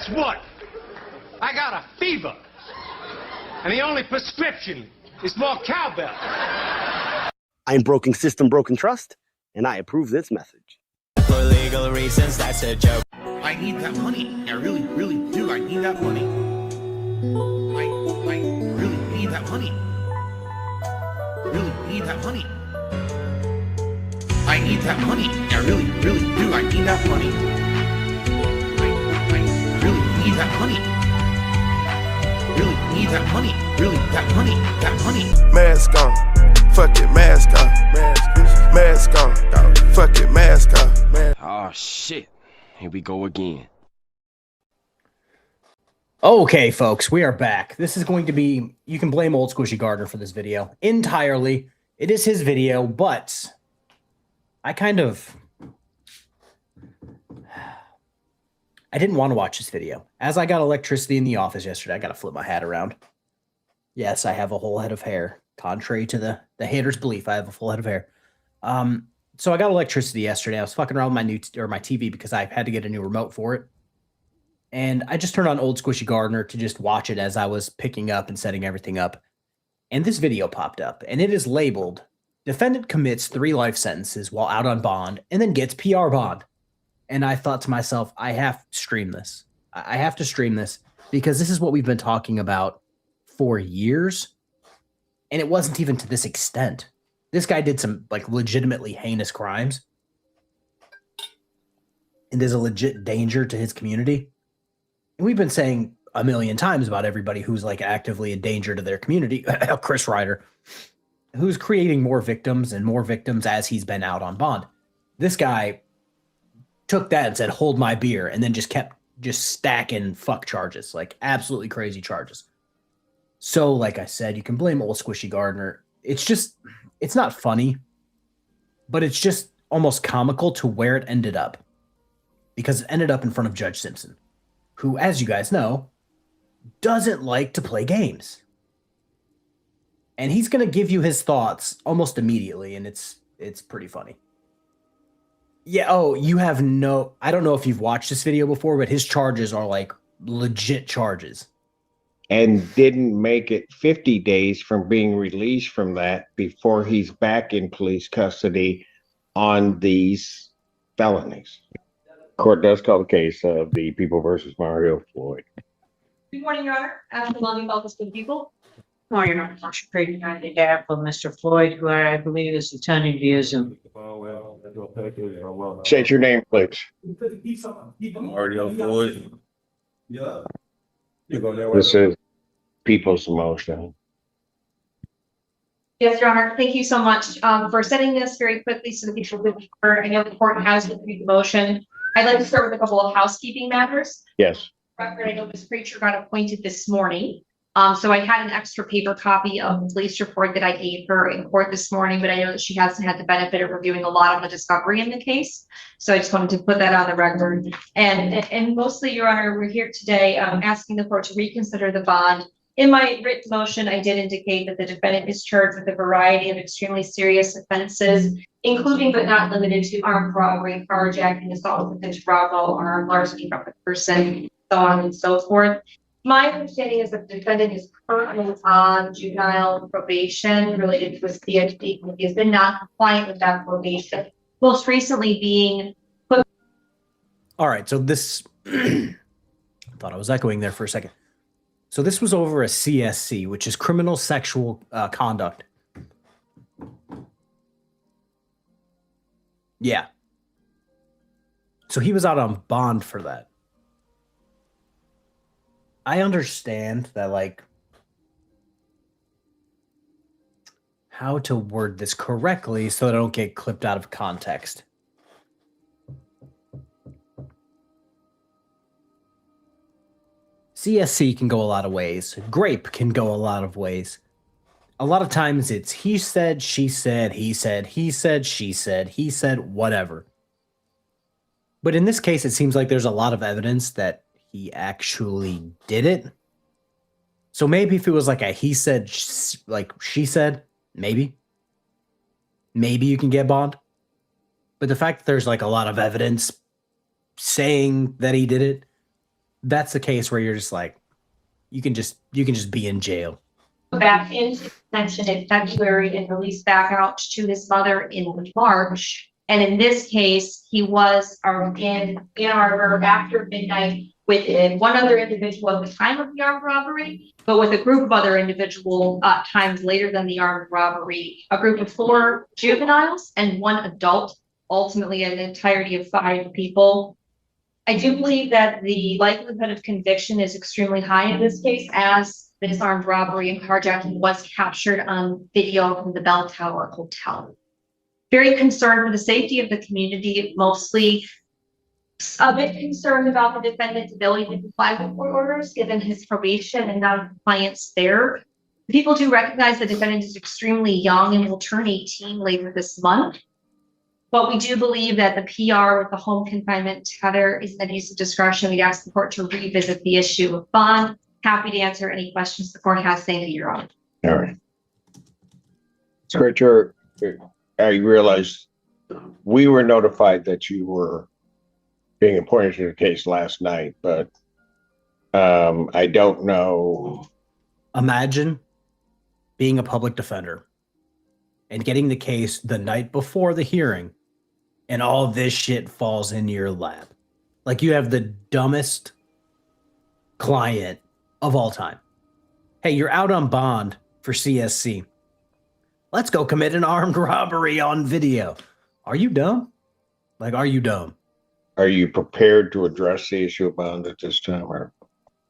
guess what? I got a fever. And the only prescription is more cowbell. I'm broken system, broken trust, and I approve this message. For legal reasons, that's a joke. I need that money. I really, really do. I need that money. I really need that money. Really need that money. I need that money. I really, really do. I need that money. I really need that money. Really need that money. Really, that money. That money. Mask on. Fuck it, mask on. Mask on. Fuck it, mask on. Oh shit. Here we go again. Okay, folks, we are back. This is going to be, you can blame old Squishy Gardner for this video entirely. It is his video, but I didn't want to watch this video. As I got electricity in the office yesterday, I got to flip my hat around. Yes, I have a whole head of hair. Contrary to the haters' belief, I have a full head of hair. So I got electricity yesterday. I was fucking around with my TV because I had to get a new remote for it. And I just turned on old Squishy Gardner to just watch it as I was picking up and setting everything up. And this video popped up, and it is labeled, "Defendant commits 3 life sentences while out on bond and then gets PR bond." And I thought to myself, I have to stream this. I have to stream this because this is what we've been talking about for years. And it wasn't even to this extent. This guy did some like legitimately heinous crimes. And is a legit danger to his community. And we've been saying a million times about everybody who's like actively a danger to their community. Chris Ryder, who's creating more victims and more victims as he's been out on bond. This guy took that and said, "Hold my beer," and then just kept stacking fuck charges, like absolutely crazy charges. So, like I said, you can blame old Squishy Gardner. It's not funny, but it's just almost comical to where it ended up. Because it ended up in front of Judge Simpson, who, as you guys know, doesn't like to play games. And he's going to give you his thoughts almost immediately, and it's pretty funny. Yeah, I don't know if you've watched this video before, but his charges are like legit charges. And didn't make it 50 days from being released from that before he's back in police custody on these felonies. Court does call the case of the People versus Mario Floyd. Good morning, Your Honor. Ashley Longing, Office for the People. Good morning, Your Honor. Marcia Creighton on behalf of Mr. Floyd, who I believe is attending via Zoom. State your name, please. Mario Floyd. Yeah. This is People's Motion. Yes, Your Honor. Thank you so much for setting this very quickly so the people could be heard. I know the court has reviewed the motion. I'd like to start with a couple of housekeeping matters. Yes. I know Ms. Preacher got appointed this morning. So I had an extra paper copy of the police report that I gave her in court this morning, but I know that she hasn't had the benefit of reviewing a lot of the discovery in the case. So I just wanted to put that on the record. And mostly, Your Honor, we're here today asking the court to reconsider the bond. In my written motion, I did indicate that the defendant is charged with a variety of extremely serious offenses, including but not limited to armed robbery, carjacking, assault with intent to rob, armed larceny from a person, so on and so forth. My understanding is that the defendant is currently on juvenile probation related to a CHP. He has been not compliant with that probation. Most recently being put. All right, so this, I thought I was echoing there for a second. So this was over a CSC, which is criminal sexual conduct. Yeah. So he was out on bond for that. I understand that, like, how to word this correctly so that I don't get clipped out of context. CSC can go a lot of ways. Grape can go a lot of ways. A lot of times it's he said, she said, he said, he said, she said, he said, whatever. But in this case, it seems like there's a lot of evidence that he actually did it. So maybe if it was like a he said, like she said, maybe you can get bond. But the fact that there's like a lot of evidence saying that he did it, that's the case where you're just like, you can just be in jail. Back into detention in February and released back out to his mother in March. And in this case, he was in Ann Arbor after midnight with one other individual at the time of the armed robbery, but with a group of other individual times later than the armed robbery, a group of 4 juveniles and 1 adult, ultimately an entirety of 5 people. I do believe that the likelihood of conviction is extremely high in this case, as this armed robbery and carjacking was captured on video from the Bell Tower Hotel. Very concerned for the safety of the community, mostly a bit concerned about the defendant's ability to comply with court orders, given his probation and non-compliance there. People do recognize the defendant is extremely young and will turn 18 later this month. But we do believe that the PR with the home confinement tether is an abuse of discretion. We'd ask the court to revisit the issue of bond. Happy to answer any questions the court has. Thank you, Your Honor. All right. Scripture, I realized we were notified that you were being appointed to the case last night, but I don't know. Imagine being a public defender and getting the case the night before the hearing, and all this shit falls into your lap. Like, you have the dumbest client of all time. Hey, you're out on bond for CSC. Let's go commit an armed robbery on video. Are you dumb? Like, are you dumb? Are you prepared to address the issue of bond at this time? Or?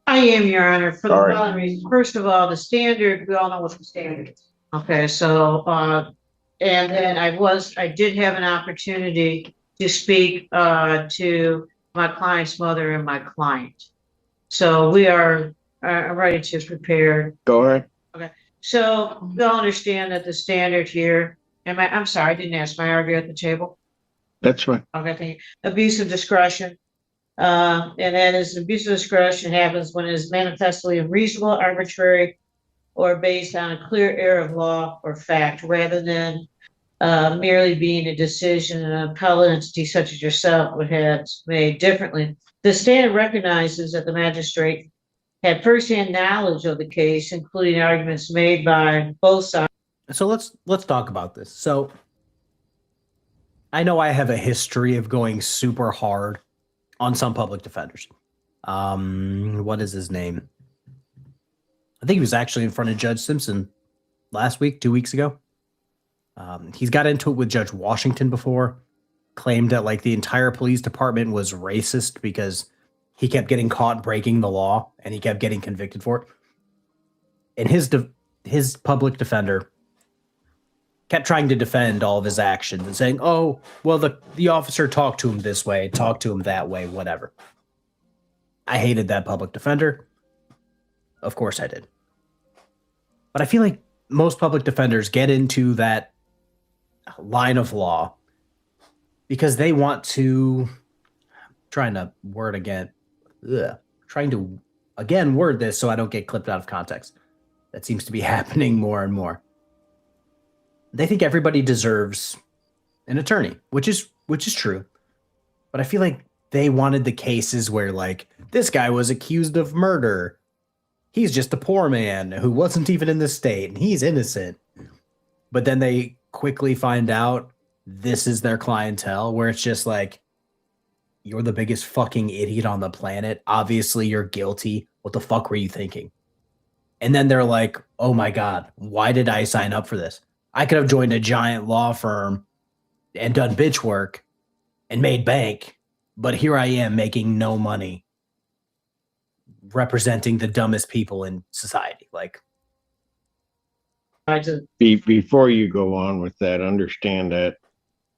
I am, Your Honor, for the All right. following reasons. First of all, the standard, we all know what the standard is. Okay, so, and then I did have an opportunity to speak to my client's mother and my client. So we are ready to prepare. Go ahead. Okay, so we all understand that the standard here, I'm sorry, I didn't ask my arguer at the table. That's fine. Okay, thank you. Abuse of discretion. And that is abuse of discretion happens when it is manifestly unreasonable, arbitrary, or based on a clear error of law or fact, rather than merely being a decision an appellate entity such as yourself would have made differently. The standard recognizes that the magistrate had firsthand knowledge of the case, including arguments made by both sides. So let's talk about this. So I know I have a history of going super hard on some public defenders. What is his name? I think he was actually in front of Judge Simpson last week, 2 weeks ago. He's got into it with Judge Washington before, claimed that like the entire police department was racist because he kept getting caught breaking the law and he kept getting convicted for it. And his public defender kept trying to defend all of his actions and saying, oh, well, the officer talked to him this way, talked to him that way, whatever. I hated that public defender. Of course I did. But I feel like most public defenders get into that line of law because they want to, trying to word this so I don't get clipped out of context. That seems to be happening more and more. They think everybody deserves an attorney, which is true. But I feel like they wanted the cases where like this guy was accused of murder. He's just a poor man who wasn't even in the state and he's innocent. But then they quickly find out this is their clientele where it's just like, you're the biggest fucking idiot on the planet. Obviously you're guilty. What the fuck were you thinking? And then they're like, oh my God, why did I sign up for this? I could have joined a giant law firm and done bitch work and made bank, but here I am making no money representing the dumbest people in society. Like, before you go on with that, understand that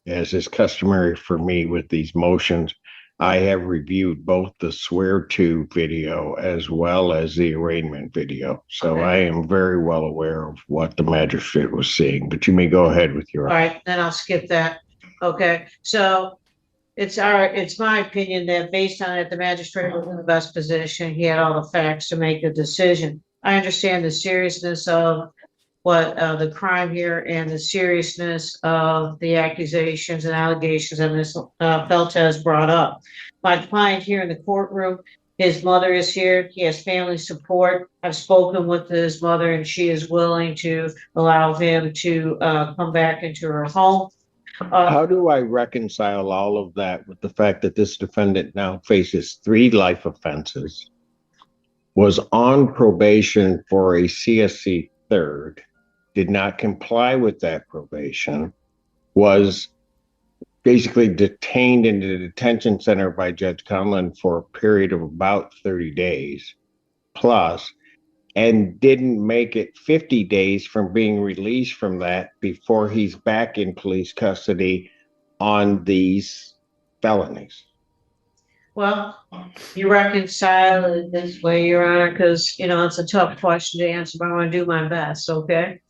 as is customary for me with these motions, I have reviewed both the swear to video as well as the arraignment video. So okay. I am very well aware of what the magistrate was seeing, but you may go ahead with your. All right, then I'll skip that. Okay, so it's my opinion that based on it, the magistrate was in the best position. He had all the facts to make a decision. I understand the seriousness of what the crime here and the seriousness of the accusations and allegations that Ms. Feltes brought up. My client here in the courtroom His mother is here. He has family support. I've spoken with his mother and she is willing to allow him to come back into her home. How do I reconcile all of that with the fact that this defendant now faces 3 life offenses, was on probation for a CSC third, did not comply with that probation, was basically detained in the detention center by Judge Conlon for a period of about 30 days plus, and didn't make it 50 days from being released from that before he's back in police custody on these felonies? Well, you reconcile it this way, Your Honor, because, you know, it's a tough question to answer, but I'm going to do my best, okay?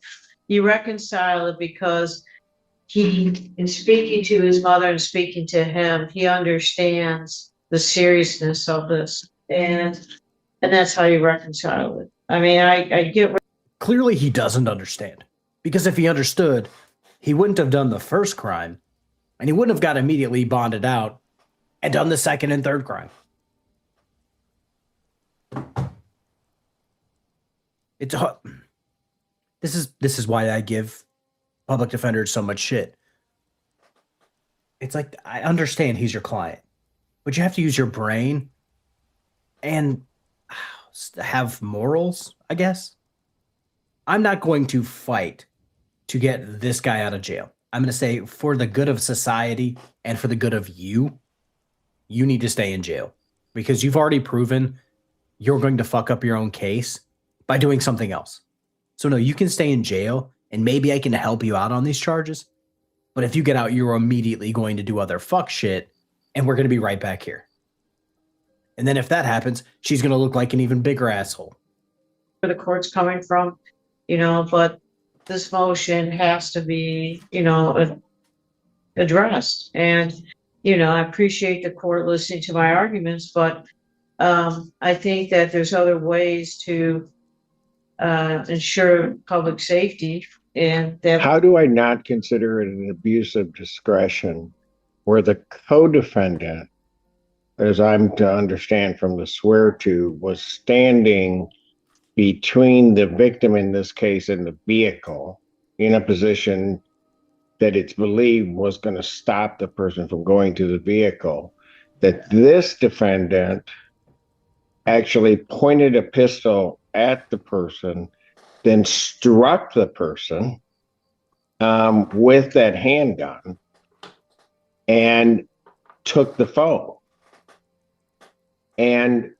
You reconcile it because he, in speaking to his mother and speaking to him, he understands the seriousness of this, and that's how you reconcile it. I mean, I get. Clearly, he doesn't understand, because if he understood, he wouldn't have done the first crime, and he wouldn't have got immediately bonded out and done the second and third crime. It's this is why I give public defenders so much shit. It's like, I understand he's your client, but you have to use your brain and have morals, I guess. I'm not going to fight to get this guy out of jail. I'm going to say, for the good of society and for the good of you, you need to stay in jail, because you've already proven you're going to fuck up your own case by doing something else. So no, you can stay in jail and maybe I can help you out on these charges. But if you get out, you're immediately going to do other fuck shit and we're going to be right back here. And then if that happens, she's going to look like an even bigger asshole. Where the court's coming from, you know, but this motion has to be, you know, addressed. And, you know, I appreciate the court listening to my arguments, but I think that there's other ways to ensure public safety. And that. How do I not consider it an abuse of discretion where the co-defendant, as I'm to understand from the swear to, was standing between the victim in this case and the vehicle in a position that it's believed was going to stop the person from going to the vehicle, that this defendant actually pointed a pistol at the person, then struck the person with that handgun and took the phone. And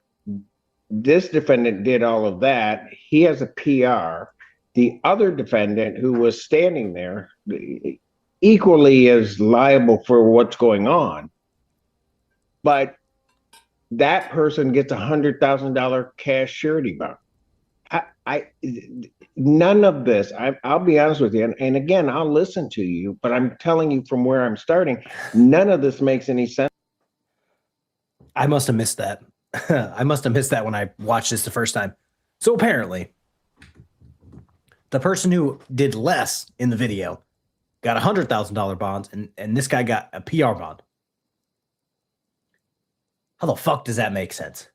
this defendant did all of that. He has a PR. The other defendant who was standing there equally is liable for what's going on. But that person gets $100,000 cash surety bond. None of this, I'll be honest with you, and again, I'll listen to you, but I'm telling you from where I'm starting, none of this makes any sense. I must have missed that. I must have missed that when I watched this the first time. So apparently, the person who did less in the video got $100,000 bonds, and this guy got a PR bond. How the fuck does that make sense?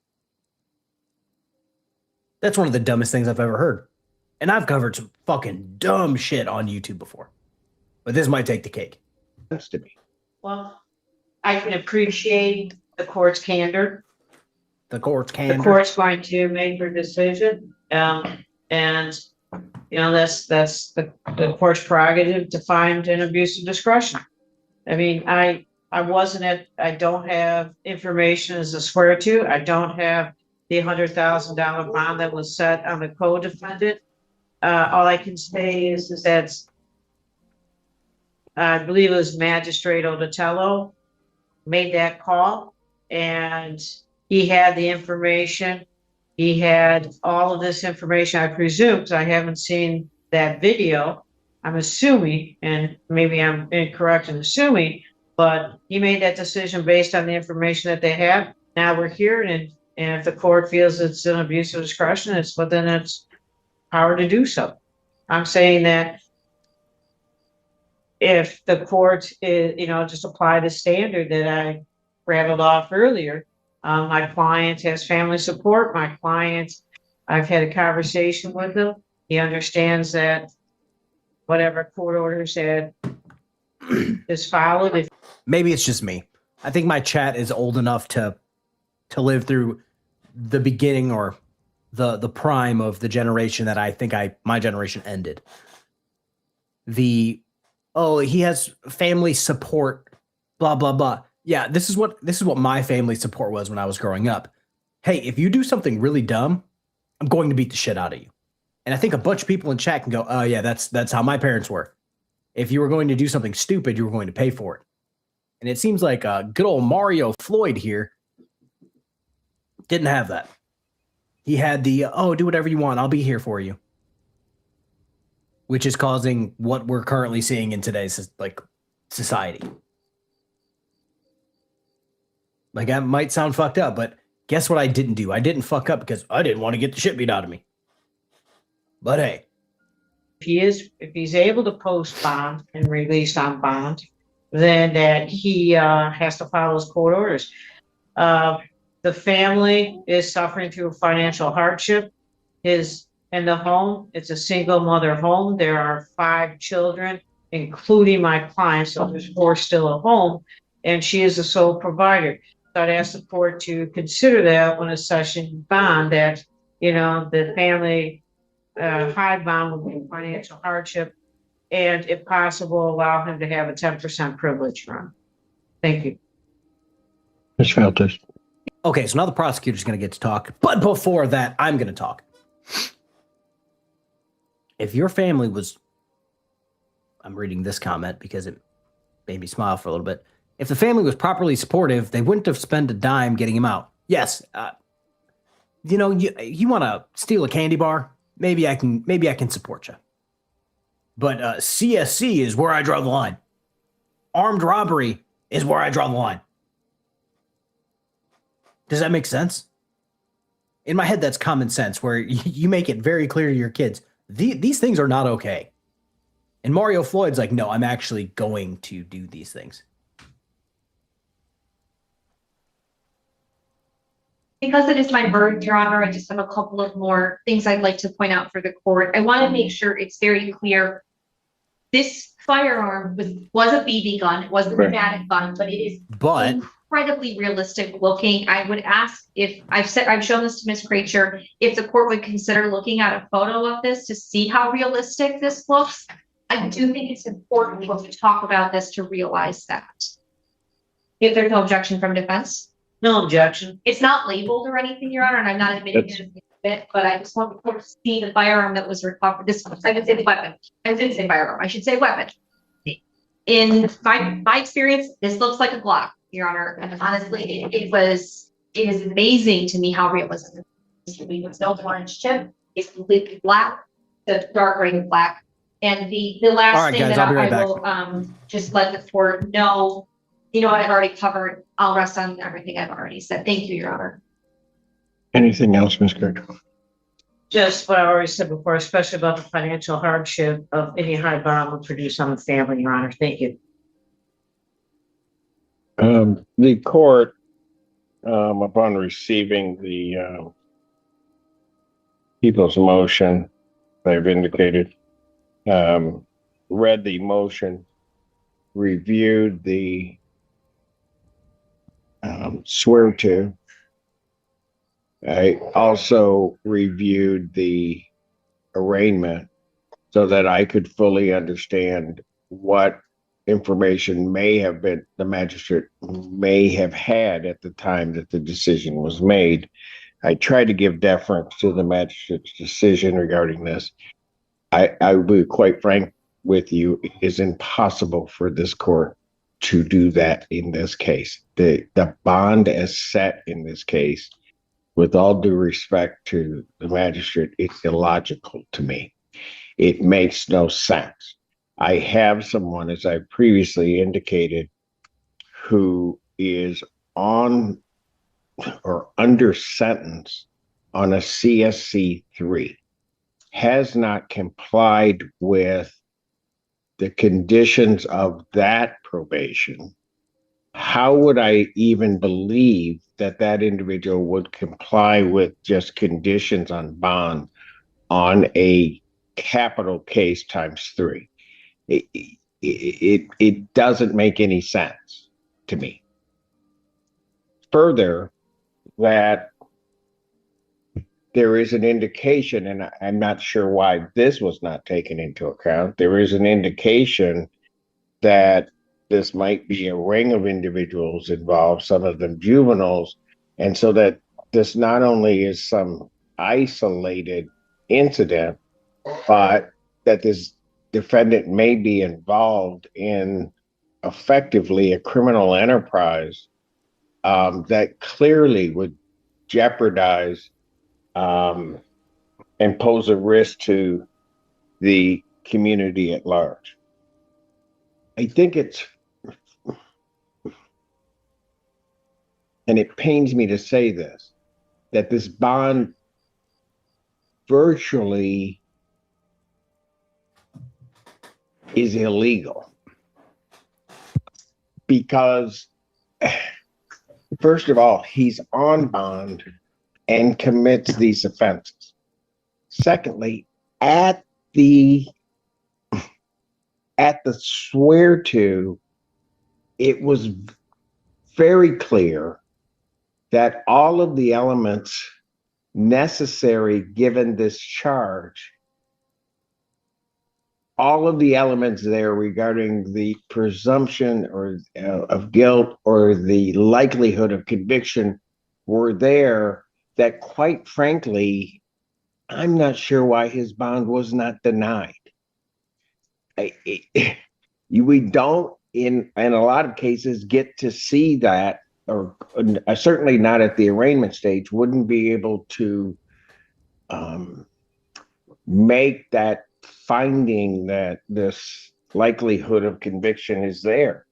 That's one of the dumbest things I've ever heard. And I've covered some fucking dumb shit on YouTube before. But this might take the cake. That's to me. Well, I can appreciate the court's candor. The court's candor. The court's going to make their decision. And, you know, that's the court's prerogative to find an abuse of discretion. I mean, I don't have information as a swear to. I don't have the $100,000 bond that was set on the co-defendant. All I can say is that I believe it was Magistrate Odatello made that call, and he had the information. He had all of this information, I presume, because I haven't seen that video. I'm assuming, and maybe I'm incorrect in assuming, but he made that decision based on the information that they have. Now we're here, and if the court feels it's an abuse of discretion, it's within its power to do so. I'm saying that if the court is, you know, just apply the standard that I rattled off earlier, My client has family support. My client, I've had a conversation with him. He understands that whatever court order said is followed. Maybe it's just me. I think my chat is old enough to live through the beginning or the prime of the generation that I think my generation ended. He has family support, blah blah blah. Yeah, this is what my family support was when I was growing up. Hey, if you do something really dumb, I'm going to beat the shit out of you. And I think a bunch of people in chat can go, oh yeah, that's how my parents were. If you were going to do something stupid, you were going to pay for it. And it seems like good old Mario Floyd here didn't have that. He had the, do whatever you want, I'll be here for you. Which is causing what we're currently seeing in today's society. Like, that might sound fucked up, but guess what I didn't do? I didn't fuck up because I didn't want to get the shit beat out of me. But hey. If he's able to post bond and release on bond, then that he has to follow his court orders. The family is suffering through financial hardship. In the home, it's a single mother home. There are 5 children, including my client, so there's 4 still at home, and she is the sole provider. So I'd ask the court to consider that when assessing bond, that, the family high bond would be financial hardship, and if possible, allow him to have a 10% privilege run. Thank you. Ms. Feltus. Okay, so now the prosecutor's going to get to talk, but before that, I'm going to talk. If your family was, I'm reading this comment because it made me smile for a little bit. If the family was properly supportive, they wouldn't have spent a dime getting him out. Yes, you want to steal a candy bar? Maybe I can support you. But CSC is where I draw the line. Armed robbery is where I draw the line. Does that make sense? In my head, that's common sense, where you make it very clear to your kids, these things are not okay. And Mario Floyd's like, no, I'm actually going to do these things. Because it is my birth, Your Honor, I just have a couple of more things I'd like to point out for the court. I want to make sure it's very clear. This firearm was a BB gun. It was a pneumatic gun, but it is incredibly realistic looking. I would ask if I've shown this to Ms. Kracher, if the court would consider looking at a photo of this to see how realistic this looks. I do think it's important when we talk about this to realize that. If there's no objection from defense. No objection. It's not labeled or anything, Your Honor, and I'm not admitting it, but I just want the court to see the firearm that was recovered. I didn't say the weapon. I didn't say firearm. I should say weapon. In my experience, this looks like a Glock, Your Honor. And honestly, it is amazing to me how realistic it is. It's no orange chip. It's completely black, the dark gray black. And the last thing that I will just let the court know. I've already covered. I'll rest on everything I've already said. Thank you, Your Honor. Anything else, Ms. Kirk? Just what I already said before, especially about the financial hardship of any high bond would produce on the family, Your Honor. Thank you. The court, upon receiving the people's motion, they've indicated, read the motion, reviewed the swear to. I also reviewed the arraignment so that I could fully understand what information the magistrate may have had at the time that the decision was made. I tried to give deference to the magistrate's decision regarding this. I will be quite frank with you, it is impossible for this court to do that in this case. The bond as set in this case, with all due respect to the magistrate, it's illogical to me. It makes no sense. I have someone, as I previously indicated, who is on or under sentence on a CSC 3, has not complied with the conditions of that probation how would I even believe that that individual would comply with just conditions on bond on a capital case times 3? It doesn't make any sense to me. Further, that there is an indication, and I'm not sure why this was not taken into account. There is an indication that this might be a ring of individuals involved, some of them juveniles, and so that this not only is some isolated incident, but that this defendant may be involved in effectively a criminal enterprise that clearly would jeopardize and pose a risk to the community at large. I think it's, and it pains me to say this, that this bond virtually is illegal. Because, first of all, he's on bond and commits these offenses. Secondly, at the swear to, it was very clear that all of the elements necessary given this charge, all of the elements there regarding the presumption or of guilt or the likelihood of conviction were there, that quite frankly, I'm not sure why his bond was not denied. We don't, in a lot of cases, get to see that, or certainly not at the arraignment stage, wouldn't be able to make that finding that this likelihood of conviction is there.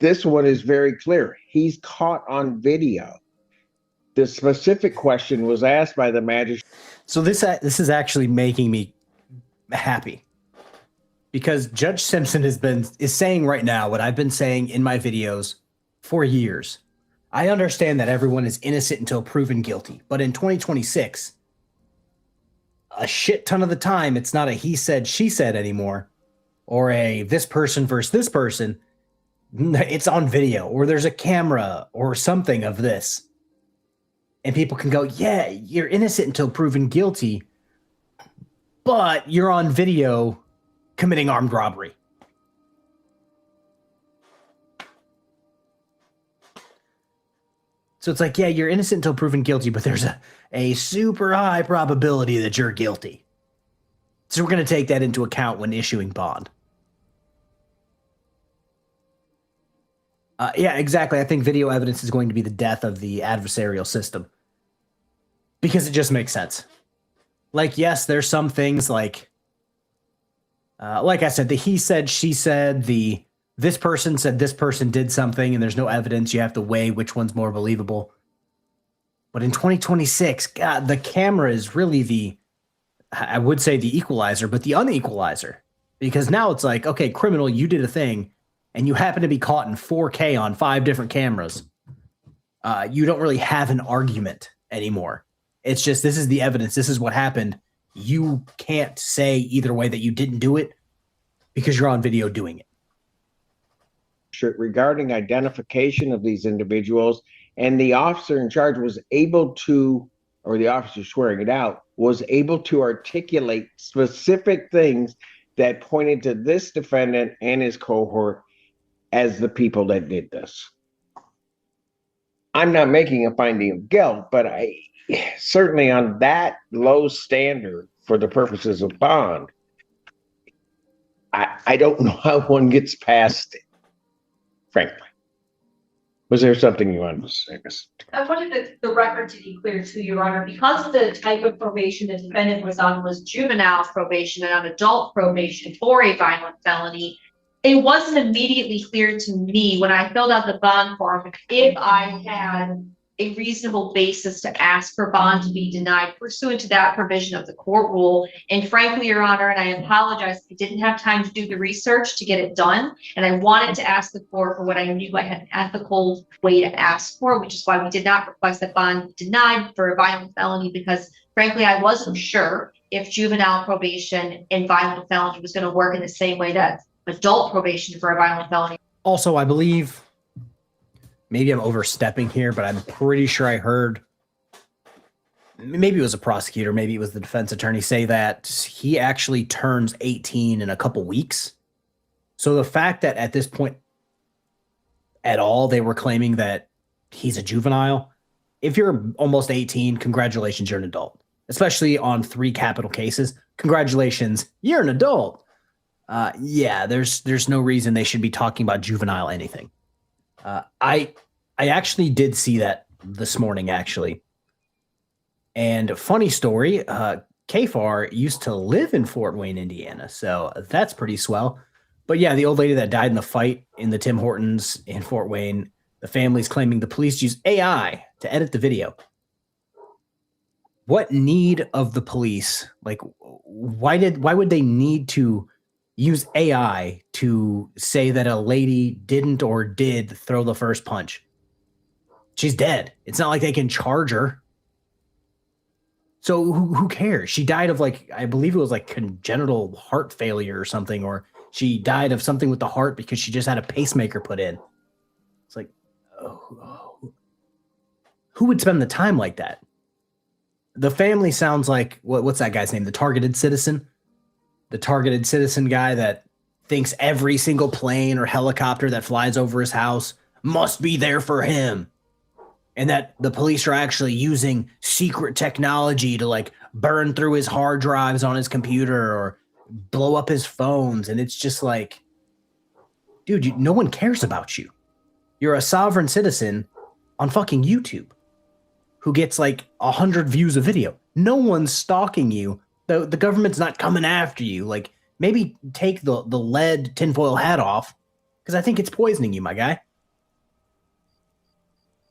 This one is very clear. He's caught on video. The specific question was asked by the magistrate. So this is actually making me happy, because Judge Simpson is saying right now what I've been saying in my videos for years. I understand that everyone is innocent until proven guilty, but in 2026, a shit ton of the time, it's not a he said, she said anymore, or a this person versus this person. It's on video, or there's a camera or something of this. And people can go, yeah, you're innocent until proven guilty, but you're on video committing armed robbery. So it's like, yeah, you're innocent until proven guilty, but there's a super high probability that you're guilty. So we're going to take that into account when issuing bond. Yeah, exactly. I think video evidence is going to be the death of the adversarial system, because it just makes sense. Like, yes, there's some things like I said, the he said, she said, the this person said this person did something, and there's no evidence. You have to weigh which one's more believable. But in 2026, God, the camera is really I would say the equalizer, but the unequalizer. Because now it's like, okay, criminal, you did a thing, and you happen to be caught in 4K on 5 different cameras. You don't really have an argument anymore. It's just, this is the evidence. This is what happened. You can't say either way that you didn't do it because you're on video doing it. Regarding identification of these individuals, and the officer in charge was able to, or the officer swearing it out, was able to articulate specific things that pointed to this defendant and his cohort as the people that did this. I'm not making a finding of guilt, but I certainly on that low standard for the purposes of bond, I don't know how one gets past it, frankly. Was there something you wanted to say? I wanted the record to be clear to Your Honor, because the type of probation the defendant was on was juvenile probation and on adult probation for a violent felony. It wasn't immediately clear to me when I filled out the bond form if I had a reasonable basis to ask for bond to be denied pursuant to that provision of the court rule. And frankly, Your Honor, and I apologize, I didn't have time to do the research to get it done. And I wanted to ask the court for what I knew I had an ethical way to ask for, which is why we did not request that bond denied for a violent felony, because frankly, I wasn't sure if juvenile probation and violent felony was going to work in the same way that adult probation for a violent felony. Also, I believe, maybe I'm overstepping here, but I'm pretty sure I heard, maybe it was a prosecutor, maybe it was the defense attorney, say that he actually turns 18 in a couple weeks. So the fact that at this point at all, they were claiming that he's a juvenile, if you're almost 18, congratulations, you're an adult. Especially on 3 capital cases, congratulations, you're an adult. Yeah, there's no reason they should be talking about juvenile anything. I actually did see that this morning, actually. And funny story, KFARR used to live in Fort Wayne, Indiana, so that's pretty swell. But yeah, the old lady that died in the fight in the Tim Hortons in Fort Wayne, the family's claiming the police used AI to edit the video. What need of the police? Like, why would they need to use AI to say that a lady didn't or did throw the first punch? She's dead. It's not like they can charge her. So who cares? She died of, like, I believe it was like congenital heart failure or something, or she died of something with the heart because she just had a pacemaker put in. It's like, who would spend the time like that? The family sounds like, what's that guy's name? The targeted citizen? The targeted citizen guy that thinks every single plane or helicopter that flies over his house must be there for him. And that the police are actually using secret technology to, like, burn through his hard drives on his computer or blow up his phones. And it's just like, dude, no one cares about you. You're a sovereign citizen on fucking YouTube who gets like 100 views a video. No one's stalking you. The government's not coming after you. Like, maybe take the lead tinfoil hat off, because I think it's poisoning you, my guy.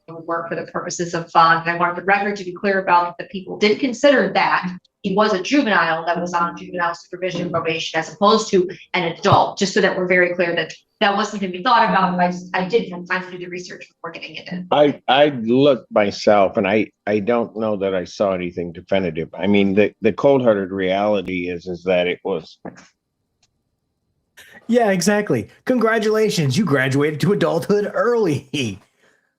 Would work for the purposes of bond. And I wanted the record to be clear about that people did consider that he was a juvenile that was on juvenile supervision probation as opposed to an adult, just so that we're very clear that that wasn't going to be thought about. But I did have time to do the research before getting it in. I looked myself, and I don't know that I saw anything definitive. I mean, the cold-hearted reality is that it was. Yeah, exactly. Congratulations, you graduated to adulthood early.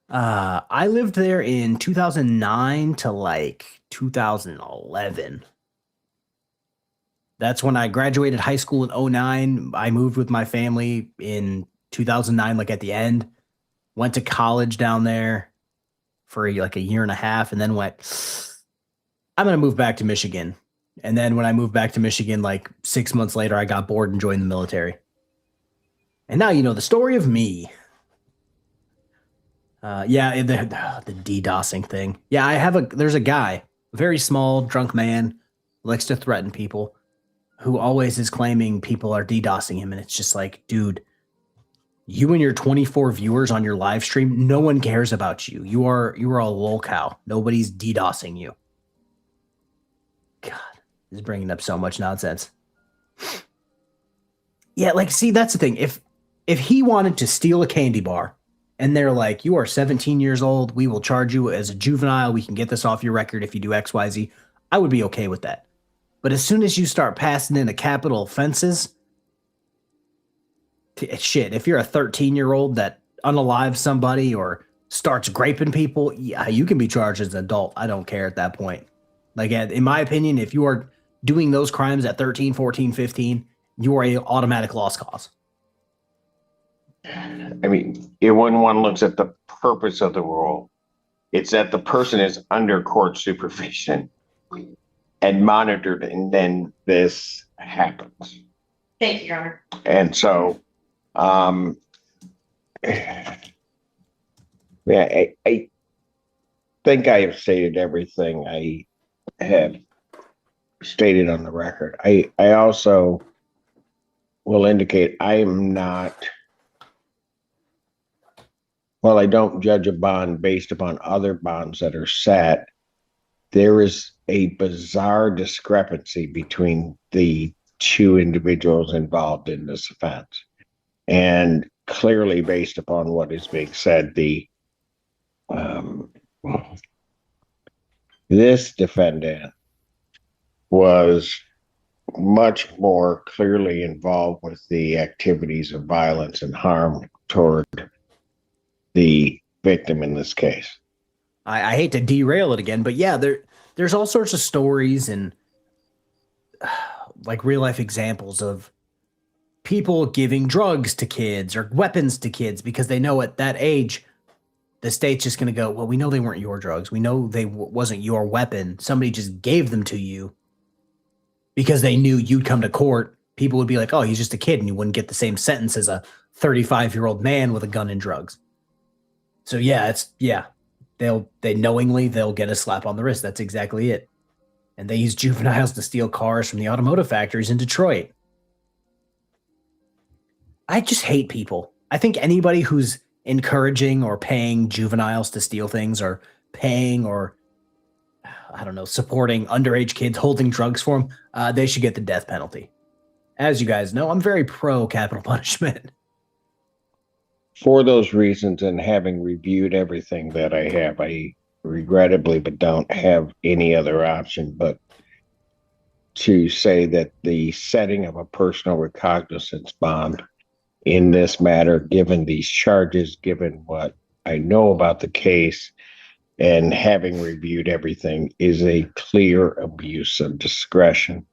I lived there in 2009 to like 2011. That's when I graduated high school in 2009. I moved with my family in 2009, like at the end. Went to college down there for like a year and a half, and then went, I'm going to move back to Michigan. And then when I moved back to Michigan, like 6 months later, I got bored and joined the military. And now you know the story of me. Yeah, the DDoSing thing. Yeah, there's a guy, a very small, drunk man, likes to threaten people, who always is claiming people are DDoSing him. And it's just like, dude, you and your 24 viewers on your live stream, no one cares about you. You are a lol cow. Nobody's DDoSing you. God, this is bringing up so much nonsense. Yeah, like, see, that's the thing. If he wanted to steal a candy bar, and they're like, you are 17 years old, we will charge you as a juvenile, we can get this off your record if you do XYZ, I would be okay with that. But as soon as you start passing into capital offenses, shit, if you're a 13-year-old that unalives somebody or starts graping people, yeah, you can be charged as an adult. I don't care at that point. Like, in my opinion, if you are doing those crimes at 13, 14, 15, you are an automatic lost cause. I mean, when one looks at the purpose of the rule, it's that the person is under court supervision and monitored, and then this happens. Thank you, Your Honor. And so, yeah, I think I have stated everything I have stated on the record. I also will indicate I am not. while I don't judge a bond based upon other bonds that are set, there is a bizarre discrepancy between the two individuals involved in this offense. And clearly, based upon what is being said, this defendant was much more clearly involved with the activities of violence and harm toward the victim in this case. I hate to derail it again, but yeah, there's all sorts of stories and like real life examples of people giving drugs to kids or weapons to kids because they know at that age the state's just going to go, well, we know they weren't your drugs. We know they wasn't your weapon. Somebody just gave them to you because they knew you'd come to court. People would be like, oh, he's just a kid, and you wouldn't get the same sentence as a 35-year-old man with a gun and drugs. So they knowingly, they'll get a slap on the wrist. That's exactly it. And they use juveniles to steal cars from the automotive factories in Detroit. I just hate people. I think anybody who's encouraging or paying juveniles to steal things or paying or, I don't know, supporting underage kids holding drugs for them, they should get the death penalty. As you guys know, I'm very pro capital punishment. For those reasons, and having reviewed everything that I have, I regrettably but don't have any other option but to say that the setting of a personal recognizance bond in this matter, given these charges, given what I know about the case, and having reviewed everything, is a clear abuse of discretion.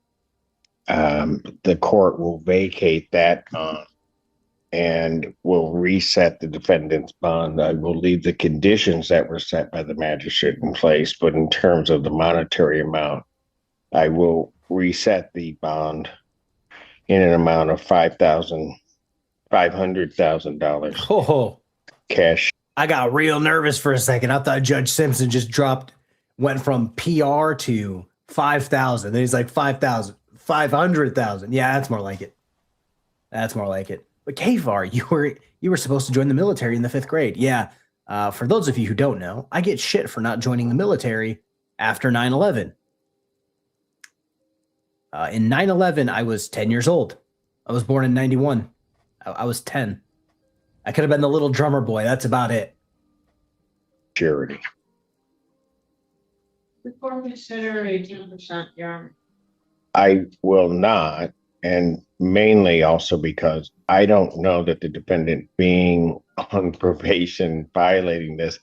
The court will vacate that bond and will reset the defendant's bond. I will leave the conditions that were set by the magistrate in place, but in terms of the monetary amount, I will reset the bond in an amount of $500,000 Oh, cash. I got real nervous for a second. I thought Judge Simpson just went from PR to 5,000. Then he's like 5,000, 500,000. Yeah, that's more like it. That's more like it. But KFARR, you were supposed to join the military in the 5th grade. Yeah. For those of you who don't know, I get shit for not joining the military after 9/11. In 9/11, I was 10 years old. I was born in 91. I was 10. I could have been the little drummer boy. That's about it. Charity. Before we consider a 10%, Your I will not, and mainly also because I don't know that the defendant being on probation violating this,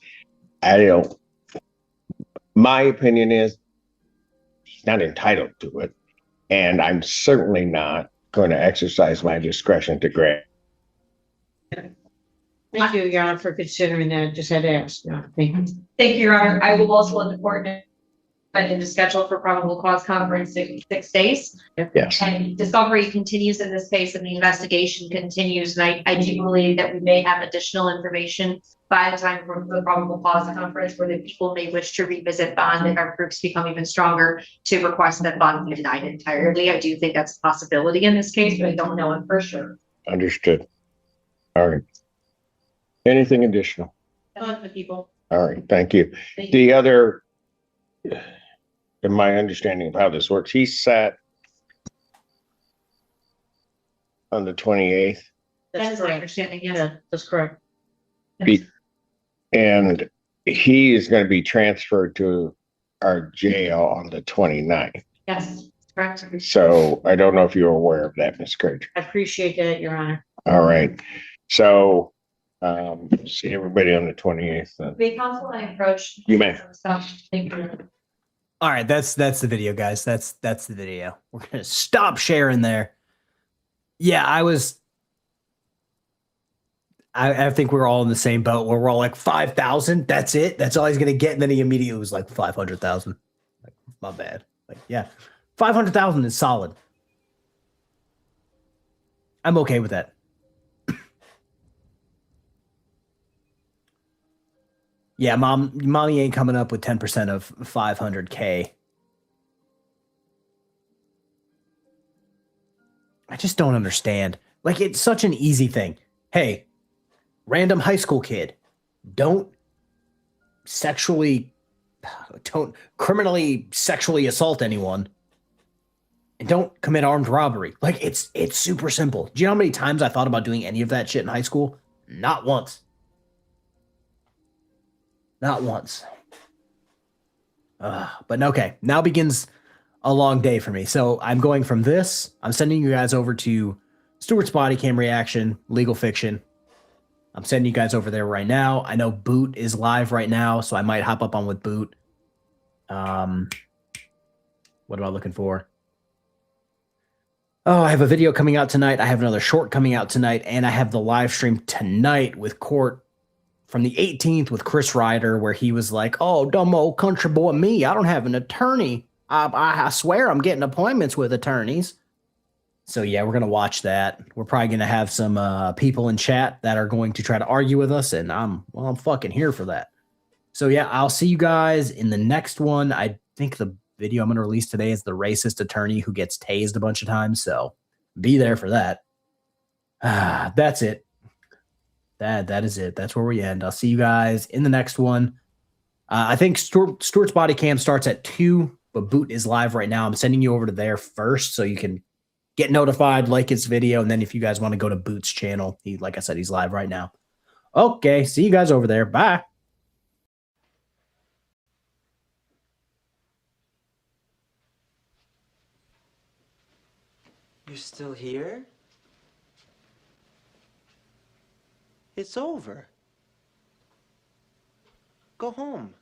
my opinion is he's not entitled to it, and I'm certainly not going to exercise my discretion to grant. Thank you, Your Honor, for considering that. Just had to ask. Thank you. Thank you, Your Honor. I will also let the court know in the schedule for probable cause conference in 6 days. Yes. And discovery continues in this case and the investigation continues. And I do believe that we may have additional information by the time for the probable cause conference where the people may wish to revisit bond if our proofs become even stronger to request that bond be denied entirely. I do think that's a possibility in this case, but I don't know it for sure. Understood. All right. Anything additional? That's the people. All right. Thank you. The other, in my understanding of how this works, he sat on the 28th. That is my understanding, yes. Yeah, that's correct. And he is going to be transferred to our jail on the 29th. Yes, correct. So I don't know if you're aware of that, Ms. Craig. I appreciate that, Your Honor. All right. So see everybody on the 28th. Then. May counsel I approach. You may. Thank you. All right, that's the video, guys. That's the video. We're gonna stop sharing there. Yeah, I think we're all in the same boat where we're all like 5,000. That's it. That's all he's gonna get. And then he immediately was like 500,000. Like, my bad. Like, yeah, 500,000 is solid. I'm okay with that. Yeah, mommy ain't coming up with 10% of 500K. I just don't understand. Like, it's such an easy thing. Hey, random high school kid, don't criminally sexually assault anyone, and don't commit armed robbery. Like, it's super simple. Do you know how many times I thought about doing any of that shit in high school? Not once. Not once. But okay, now begins a long day for me. So I'm going from this. I'm sending you guys over to Stuart's Body Cam Reaction, Legal Fiction. I'm sending you guys over there right now. I know Boot is live right now, so I might hop up on with Boot. What am I looking for? Oh, I have a video coming out tonight. I have another short coming out tonight, and I have the live stream tonight with Court from the 18th with Chris Ryder, where he was like, "Oh, dumb old country boy me, I don't have an attorney. I swear I'm getting appointments with attorneys." So yeah, we're going to watch that. We're probably going to have some people in chat that are going to try to argue with us, and I'm fucking here for that. So yeah, I'll see you guys in the next one. I think the video I'm going to release today is the racist attorney who gets tased a bunch of times, so be there for that. That's it. That is it. That's where we end. I'll see you guys in the next one. I think Stuart's Body Cam starts at 2, but Boot is live right now. I'm sending you over to there first so you can get notified, like his video, and then if you guys want to go to Boot's channel, like I said, he's live right now. Okay, see you guys over there. Bye. You're still here? It's over. Go home.